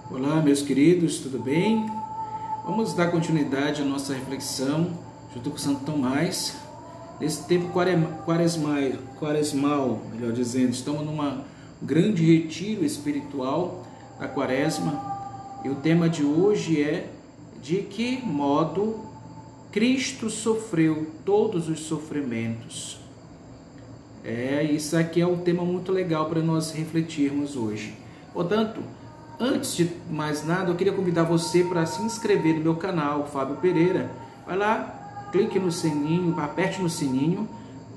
Olá, meus queridos, tudo bem? Vamos dar continuidade à nossa reflexão junto com Santo Tomás. Nesse tempo quaresmal, melhor dizendo, estamos num grande retiro espiritual da Quaresma e o tema de hoje é: de que modo Cristo sofreu todos os sofrimentos. Isso aqui é um tema muito legal para nós refletirmos hoje. Portanto, antes de mais nada, eu queria convidar você para se inscrever no meu canal, Fábio Pereira. Vai lá, clique no sininho, aperte no sininho,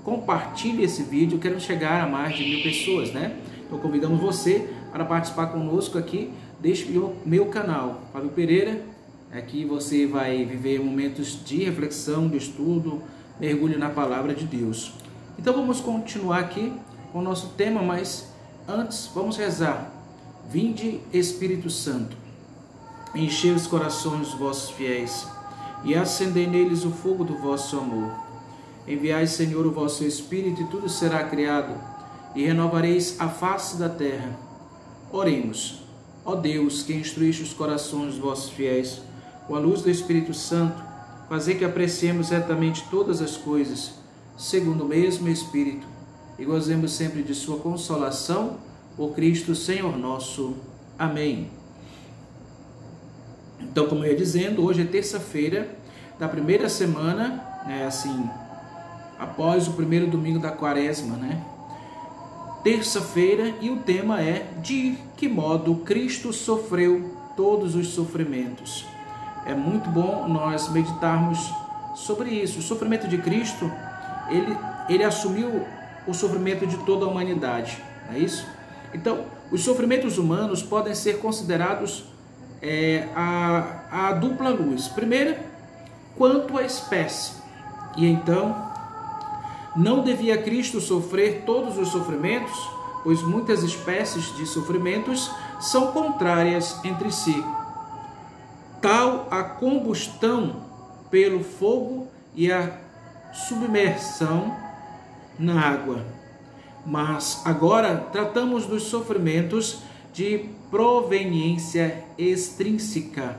compartilhe esse vídeo. Quero chegar a mais de 1000 pessoas, né? Então convidamos você para participar conosco aqui deste meu canal, Fábio Pereira. Aqui você vai viver momentos de reflexão, de estudo, mergulho na palavra de Deus. Então vamos continuar aqui com o nosso tema, mas antes vamos rezar. Vinde, Espírito Santo, enchei os corações dos vossos fiéis e acendei neles o fogo do vosso amor. Enviai, Senhor, o vosso Espírito, e tudo será criado, e renovareis a face da terra. Oremos. Ó Deus, que instruíste os corações dos vossos fiéis, com a luz do Espírito Santo, fazei que apreciemos retamente todas as coisas, segundo o mesmo Espírito, e gozemos sempre de sua consolação, por Cristo Senhor nosso. Amém. Então, como eu ia dizendo, hoje é terça-feira da primeira semana, após o primeiro domingo da Quaresma, né? Terça-feira, e o tema é: de que modo Cristo sofreu todos os sofrimentos. É muito bom nós meditarmos sobre isso. O sofrimento de Cristo, ele assumiu o sofrimento de toda a humanidade, não é isso? Então, os sofrimentos humanos podem ser considerados a dupla luz. Primeiro, quanto à espécie. E então, não devia Cristo sofrer todos os sofrimentos, pois muitas espécies de sofrimentos são contrárias entre si. Tal a combustão pelo fogo e a submersão na água. Mas agora tratamos dos sofrimentos de proveniência extrínseca,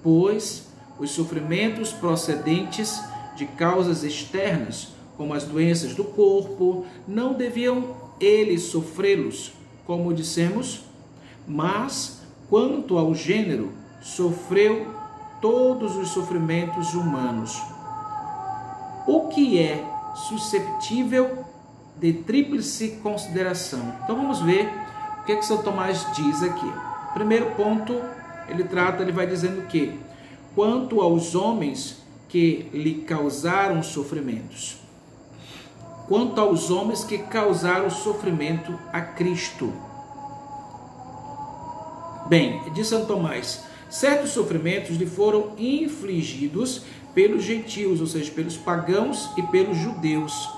pois os sofrimentos procedentes de causas externas, como as doenças do corpo, não deviam eles sofrê-los, como dissemos, mas quanto ao gênero, sofreu todos os sofrimentos humanos. O que é susceptível de tríplice consideração. Então vamos ver o que São Tomás diz aqui. Primeiro ponto, ele vai dizendo que quanto aos homens que lhe causaram sofrimentos. Quanto aos homens que causaram sofrimento a Cristo. Bem, diz São Tomás, certos sofrimentos lhe foram infligidos pelos gentios, ou seja, pelos pagãos e pelos judeus,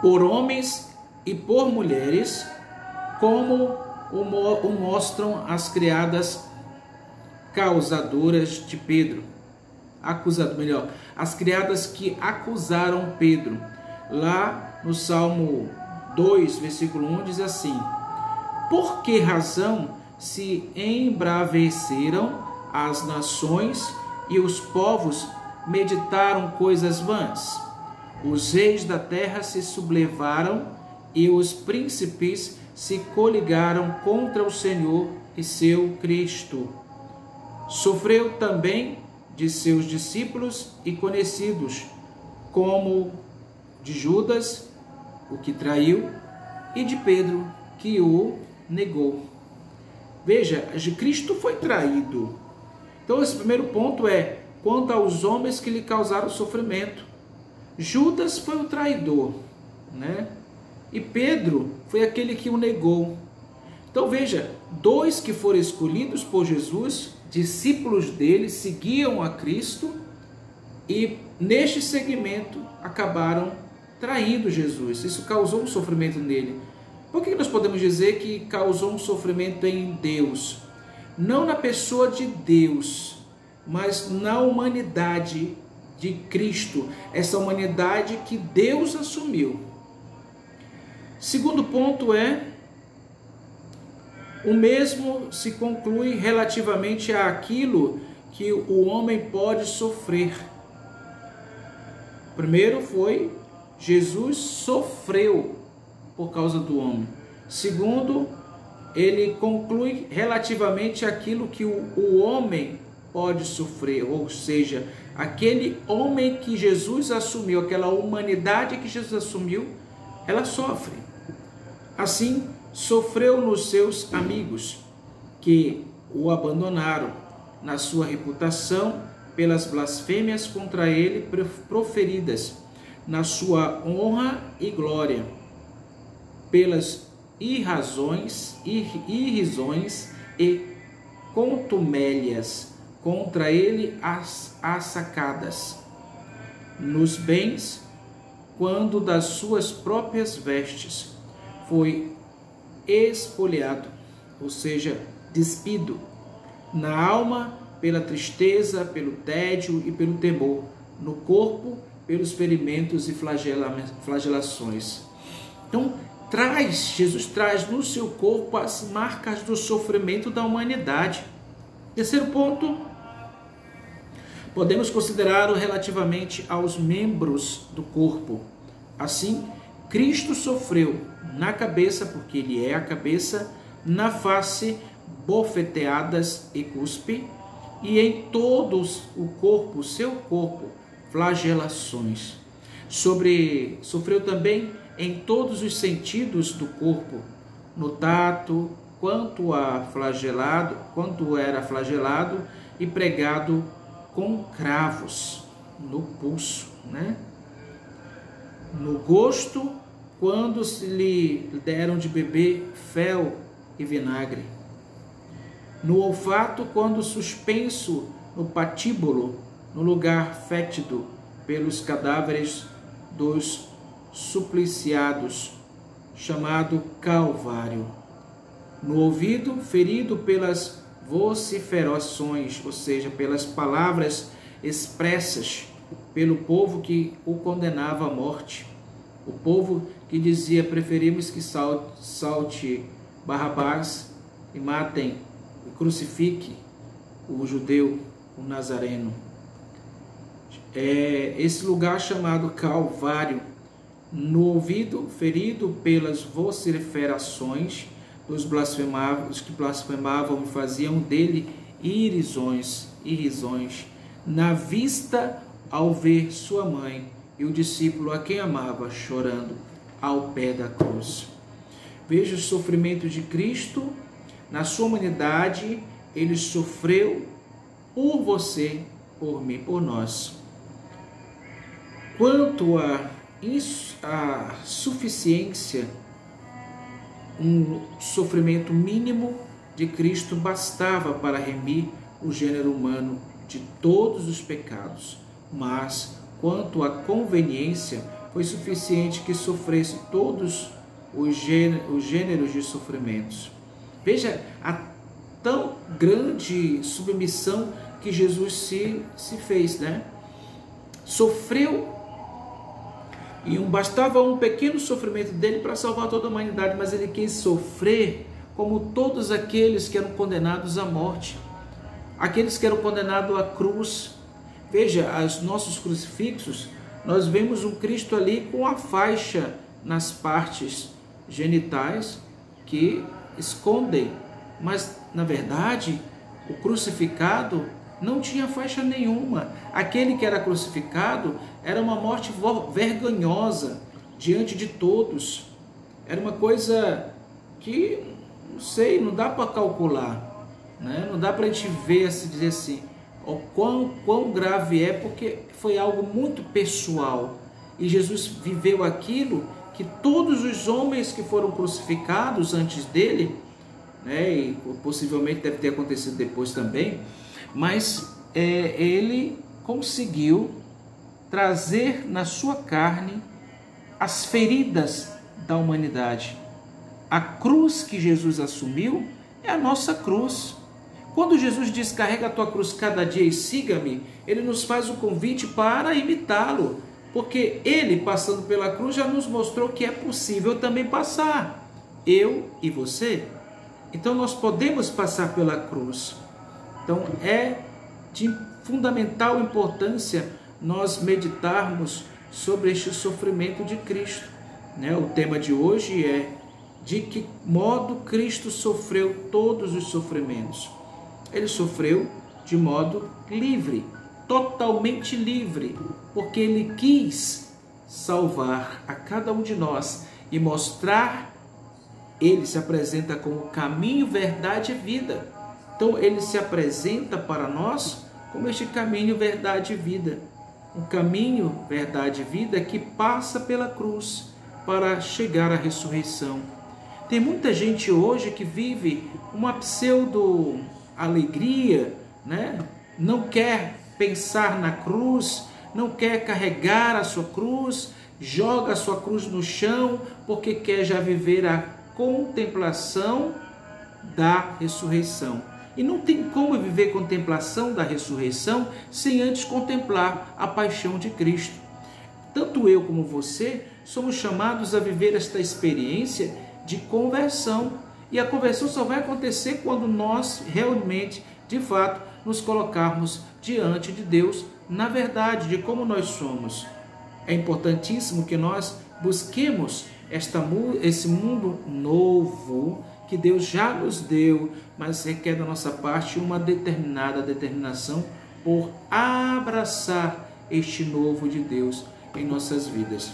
por homens e por mulheres, como o mostram as criadas causadoras de Pedro. As criadas que acusaram Pedro. Lá no Salmo 2, versículo 1, diz assim: por que razão se embraveceram as nações e os povos meditaram coisas vãs? Os reis da terra se sublevaram e os príncipes se coligaram contra o Senhor e seu Cristo. Sofreu também de seus discípulos e conhecidos, como de Judas, o que traiu, e de Pedro, que o negou. Veja, Cristo foi traído. Então esse primeiro ponto é quanto aos homens que lhe causaram sofrimento. Judas foi o traidor, né? E Pedro foi aquele que o negou. Então veja, dois que foram escolhidos por Jesus, discípulos dele, seguiam a Cristo e neste segmento acabaram traindo Jesus. Isso causou um sofrimento nele. Por que nós podemos dizer que causou um sofrimento em Deus? Não na pessoa de Deus, mas na humanidade de Cristo, essa humanidade que Deus assumiu. Segundo ponto é O mesmo se conclui relativamente àquilo que o homem pode sofrer. Primeiro foi, Jesus sofreu por causa do homem. Segundo, ele conclui relativamente àquilo que o homem pode sofrer, ou seja, aquele homem que Jesus assumiu, aquela humanidade que Jesus assumiu, ela sofre. Assim, sofreu nos seus amigos, que o abandonaram, na sua reputação, pelas blasfêmias contra ele proferidas, na sua honra e glória, pelas irrisões e contumélias contra ele assacadas, nos bens, quando das suas próprias vestes foi espoliado, ou seja, despido, na alma pela tristeza, pelo tédio e pelo temor, no corpo pelos ferimentos e flagelações. Então, Jesus traz no seu corpo as marcas do sofrimento da humanidade. Terceiro ponto, podemos considerá-lo relativamente aos membros do corpo. Assim, Cristo sofreu na cabeça, porque ele é a cabeça, na face, bofeteadas e cuspe, e em todos o corpo, seu corpo, flagelações. Sofreu também em todos os sentidos do corpo, no tato, quanto era flagelado e pregado com cravos no pulso, né? No gosto, quando se lhe deram de beber fel e vinagre. No olfato, quando suspenso no patíbulo, no lugar fétido pelos cadáveres dos supliciados, chamado Calvário. No ouvido, ferido pelas vociferações, ou seja, pelas palavras expressas pelo povo que o condenava à morte. O povo que dizia: preferimos que salte Barrabás e matem e crucifique o judeu, o nazareno. Esse lugar chamado Calvário. No ouvido, ferido pelas vociferações dos que blasfemavam e faziam dele irrisões. Na vista, ao ver sua mãe e o discípulo a quem amava chorando ao pé da cruz. Veja o sofrimento de Cristo. Na sua humanidade, ele sofreu por você, por mim, por nós. Quanto à suficiência, um sofrimento mínimo de Cristo bastava para remir o gênero humano de todos os pecados, mas quanto à conveniência, foi suficiente que sofresse todos os gêneros de sofrimentos. Veja a tão grande submissão que Jesus se fez, né? Sofreu, e bastava um pequeno sofrimento dele para salvar toda a humanidade, mas ele quis sofrer como todos aqueles que eram condenados à morte, aqueles que eram condenados à cruz. Veja, os nossos crucifixos, nós vemos um Cristo ali com a faixa nas partes genitais que escondem, mas na verdade o crucificado não tinha faixa nenhuma. Aquele que era crucificado era uma morte vergonhosa diante de todos. Era uma coisa que, não sei, não dá para calcular, né? Não dá para a gente ver, se dizer assim, o quão grave é, porque foi algo muito pessoal. E Jesus viveu aquilo que todos os homens que foram crucificados antes dele, né, e possivelmente deve ter acontecido depois também, mas ele conseguiu trazer na sua carne as feridas da humanidade. A cruz que Jesus assumiu é a nossa cruz. Quando Jesus diz: carrega a tua cruz cada dia e siga-me, ele nos faz o convite para imitá-lo, porque ele, passando pela cruz, já nos mostrou que é possível também passar, eu e você. Então nós podemos passar pela cruz. Então é de fundamental importância nós meditarmos sobre este sofrimento de Cristo. O tema de hoje é: de que modo Cristo sofreu todos os sofrimentos? Ele sofreu de modo livre, totalmente livre, porque Ele quis salvar a cada um de nós e mostrar. Ele se apresenta como caminho, verdade e vida. Então Ele se apresenta para nós como este caminho, verdade e vida. Um caminho, verdade e vida que passa pela cruz para chegar à ressurreição. Tem muita gente hoje que vive uma pseudo-alegria, Não quer pensar na cruz, não quer carregar a sua cruz, joga a sua cruz no chão, porque quer já viver a contemplação da ressurreição. E não tem como viver contemplação da ressurreição sem antes contemplar a paixão de Cristo. Tanto eu como você somos chamados a viver esta experiência de conversão. E a conversão só vai acontecer quando nós realmente, de fato, nos colocarmos diante de Deus na verdade de como nós somos. É importantíssimo que nós busquemos esse mundo novo que Deus já nos deu, mas requer da nossa parte uma determinação por abraçar este novo de Deus em nossas vidas.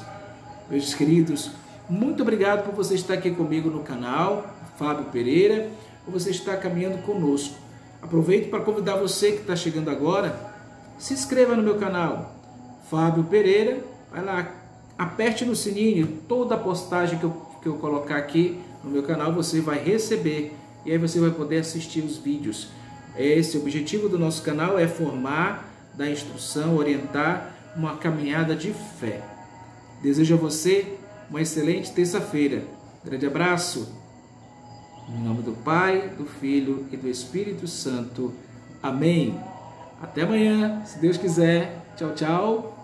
Meus queridos, muito obrigado por você estar aqui comigo no canal Fábio Pereira, por você estar caminhando conosco. Aproveito para convidar você que está chegando agora, se inscreva no meu canal Fábio Pereira, vai lá, aperte no sininho, toda a postagem que eu colocar aqui no meu canal você vai receber, e aí você vai poder assistir os vídeos. Esse objetivo do nosso canal é formar, dar instrução, orientar uma caminhada de fé. Desejo a você uma excelente terça-feira. Grande abraço. Em nome do Pai, do Filho e do Espírito Santo. Amém. Até amanhã, se Deus quiser. Tchau, tchau.